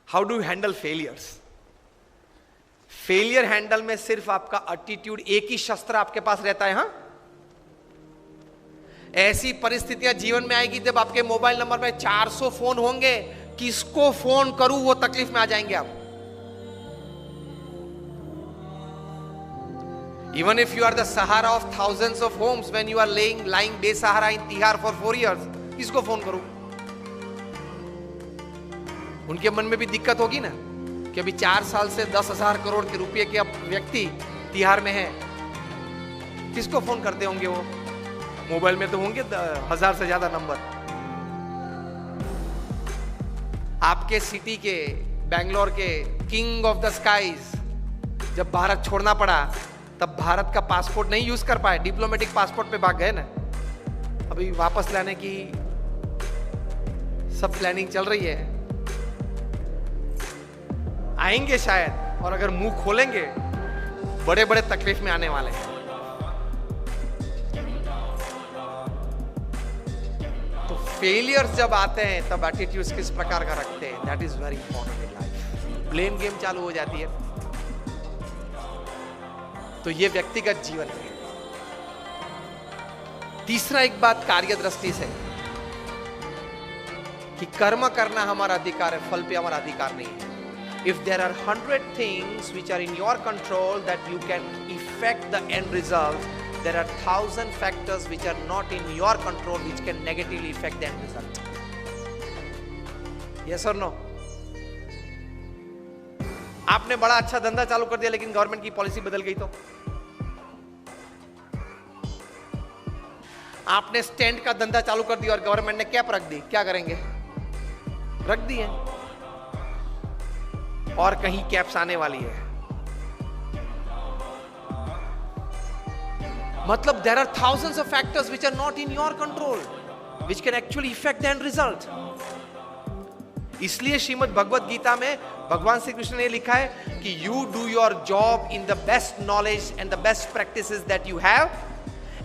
How do handle failures? Failure handle में सिर्फ आपका एटीट्यूड, एक ही शस्त्र आपके पास रहता है। हाँ, ऐसी परिस्थितियां जीवन में आएगी जब आपके मोबाइल नंबर पे 400 फोन होंगे, किसको फोन करूं, वो तकलीफ में आ जाएंगे आप। Even if you are the Sahara of thousands of homes, when you are lying बेसहारा in Tihar for 4 years, किसको फोन करूं? उनके मन में भी दिक्कत होगी ना कि अभी 4 साल से 10,000 करोड़ के रुपए के अब व्यक्ति तिहाड़ में है, किसको फोन करते होंगे वो? मोबाइल में तो होंगे 1000 से ज्यादा नंबर। आपके सिटी के, बेंगलोर के किंग ऑफ द स्काईज जब भारत छोड़ना पड़ा, तब भारत का पासपोर्ट नहीं यूज कर पाए, डिप्लोमेटिक पासपोर्ट पे भाग गए ना। अभी वापस लाने की सब प्लानिंग चल रही है, आएंगे शायद, और अगर मुंह खोलेंगे बड़े बड़े तकलीफ में आने वाले हैं। तो फेलियर्स जब आते हैं तब एटीट्यूड किस प्रकार का रखते हैं, that is very important in life. Blame game चालू हो जाती है। तो ये व्यक्तिगत जीवन है। तीसरा एक बात कार्य दृष्टि से कि कर्म करना हमारा अधिकार है, फल पे हमारा अधिकार नहीं है। If there are 100 things which are in your control that you can affect the end result, there are 1,000 factors which are not in your control which can negatively affect the end result. Yes or no? आपने बड़ा अच्छा धंधा चालू कर दिया लेकिन government की policy बदल गई तो? आपने स्टैंड का धंधा चालू कर दिया और गवर्नमेंट ने कैप रख दी, क्या करेंगे? रख दी है, और कहीं कैप्स आने वाली है। मतलब there are thousands of factors which are not in your control which can actually affect the end result. इसलिए श्रीमद् भगवत गीता में भगवान श्री कृष्ण ने लिखा है कि you do your job in the best knowledge and the best practices that you have.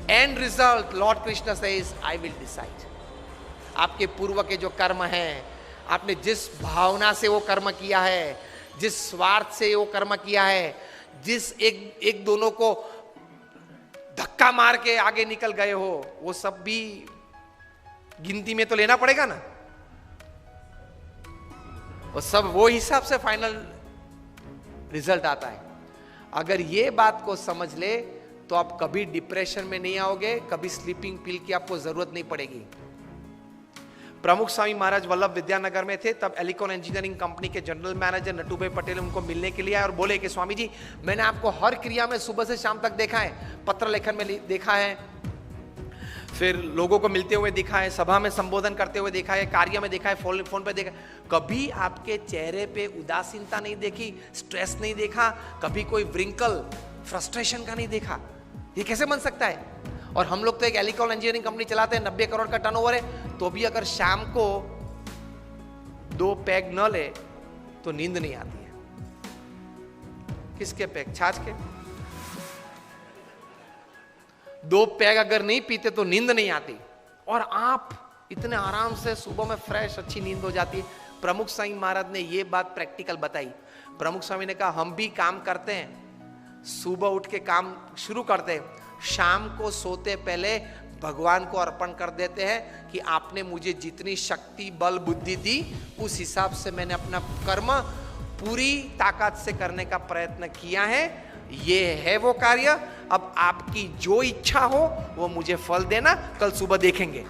End result, Lord Krishna says, I will decide. आपके पूर्व के जो कर्म हैं, आपने जिस भावना से वो कर्म किया है, जिस स्वार्थ से वो कर्म किया है, जिस एक दोनों को धक्का मार के आगे निकल गए हो, वो सब भी गिनती में तो लेना पड़ेगा ना। वो सब वो हिसाब से फाइनल रिजल्ट आता है। अगर ये बात को समझ ले तो आप कभी डिप्रेशन में नहीं आओगे, कभी स्लीपिंग पिल की आपको जरूरत नहीं पड़ेगी। प्रमुख स्वामी महाराज वल्लभ विद्यानगर में थे, तब एलिकॉन इंजीनियरिंग कंपनी के जनरल मैनेजर नटूभाई पटेल उनको मिलने के लिए आए और बोले कि स्वामी जी, मैंने आपको हर क्रिया में सुबह से शाम तक देखा है, पत्र लेखन में देखा है, फिर लोगों को मिलते हुए देखा है, सभा में संबोधन करते हुए देखा है, कार्य में देखा है, फोन पे देखा, कभी आपके चेहरे पे उदासीनता नहीं देखी, स्ट्रेस नहीं देखा, कभी कोई व्रिंकल फ्रस्ट्रेशन का नहीं देखा। ये कैसे बन सकता है? और हम लोग तो एक एलिकॉन इंजीनियरिंग कंपनी चलाते हैं, 90 करोड़ का टर्नओवर है, तो भी अगर शाम को 2 पैग न ले तो नींद नहीं आती है। किसके पैग? छाछ के। 2 पैग अगर नहीं पीते तो नींद नहीं आती, और आप इतने आराम से सुबह में फ्रेश अच्छी नींद हो जाती है। प्रमुख स्वामी महाराज ने ये बात प्रैक्टिकल बताई। प्रमुख स्वामी ने कहा, हम भी काम करते हैं, सुबह उठ के काम शुरू करते हैं, शाम को सोते पहले भगवान को अर्पण कर देते हैं कि आपने मुझे जितनी शक्ति, बल, बुद्धि दी, उस हिसाब से मैंने अपना कर्म पूरी ताकत से करने का प्रयत्न किया है। ये है वो कार्य, अब आपकी जो इच्छा हो वो मुझे फल देना, कल सुबह देखेंगे।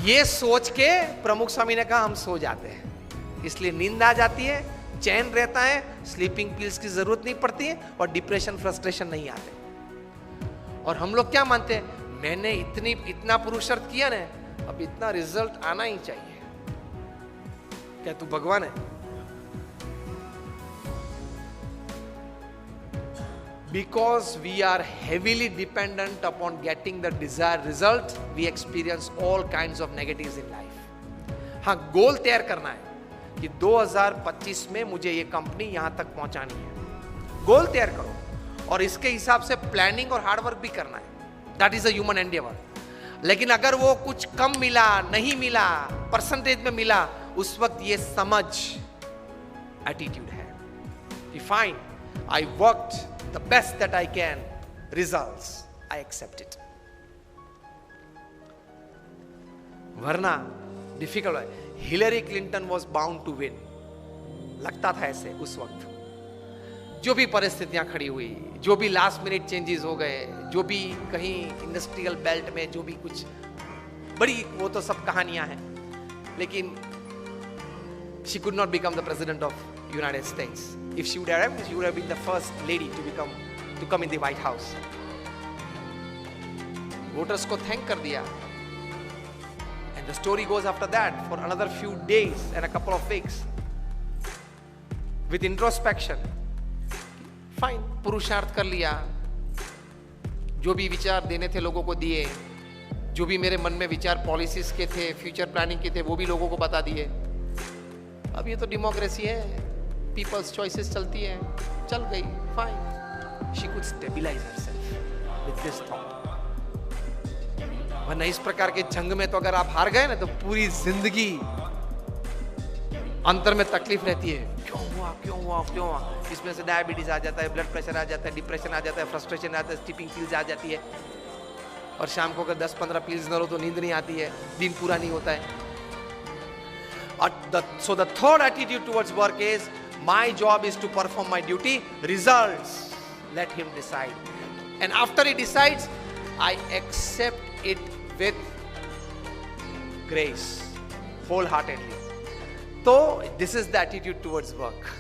ये सोच के प्रमुख स्वामी ने कहा, हम सो जाते हैं, इसलिए नींद आ जाती है, चैन रहता है, स्लीपिंग पिल्स की जरूरत नहीं पड़ती है, और डिप्रेशन, फ्रस्ट्रेशन नहीं आते। और हम लोग क्या मानते हैं, मैंने इतना पुरुषार्थ किया ना, अब इतना रिजल्ट आना ही चाहिए। क्या तू भगवान है? Because we are heavily dependent upon getting the desired result, we experience all kinds of negatives in life. हाँ, गोल तैयार करना है कि 2025 में मुझे ये कंपनी यहां तक पहुंचानी है। गोल तैयार करो, और इसके हिसाब से प्लानिंग और हार्डवर्क भी करना है। That is a human Endeavour. लेकिन अगर वो कुछ कम मिला, नहीं मिला, परसेंटेज में मिला, उस वक्त ये समझ एटीट्यूड है कि fine, I worked the best that I can, results I accept it. वरना डिफिकल्ट है। Hillary Clinton was bound to win, लगता था ऐसे उस वक्त। जो भी परिस्थितियां खड़ी हुई, जो भी लास्ट मिनट चेंजेस हो गए, जो भी कहीं इंडस्ट्रियल बेल्ट में जो भी कुछ बड़ी, वो तो सब कहानियां हैं, लेकिन she could not become the president of United States. If she would have, she would have been the first lady to come in the White House. Voters को thank कर दिया, and the story goes after that for another few days and a couple of weeks with introspection. Fine, पुरुषार्थ कर लिया, जो भी विचार देने थे लोगों को दिए, जो भी मेरे मन में विचार पॉलिसीज के थे, फ्यूचर प्लानिंग के थे, वो भी लोगों को बता दिए। अब ये तो डेमोक्रेसी है, पीपल्स चॉइसेस चलती है, चल गई, fine. She could stabilise herself with this thought. वरना इस प्रकार के जंग में तो अगर आप हार गए ना, तो पूरी जिंदगी अंतर में तकलीफ रहती है, क्यों हुआ क्यों हुआ क्यों हुआ। इसमें से डायबिटीज आ जाता है, ब्लड प्रेशर आ जाता है, डिप्रेशन आ जाता है, फ्रस्ट्रेशन आ जाता है, स्लीपिंग पिल्स आ जाती है, और शाम को अगर 10-15 पिल्स न लो तो नींद नहीं आती है, दिन पूरा नहीं होता है। So the third attitude towards work is, my job is to perform my duty, results let him decide, and after he decides, I accept it with grace, wholeheartedly. So this is the attitude towards work.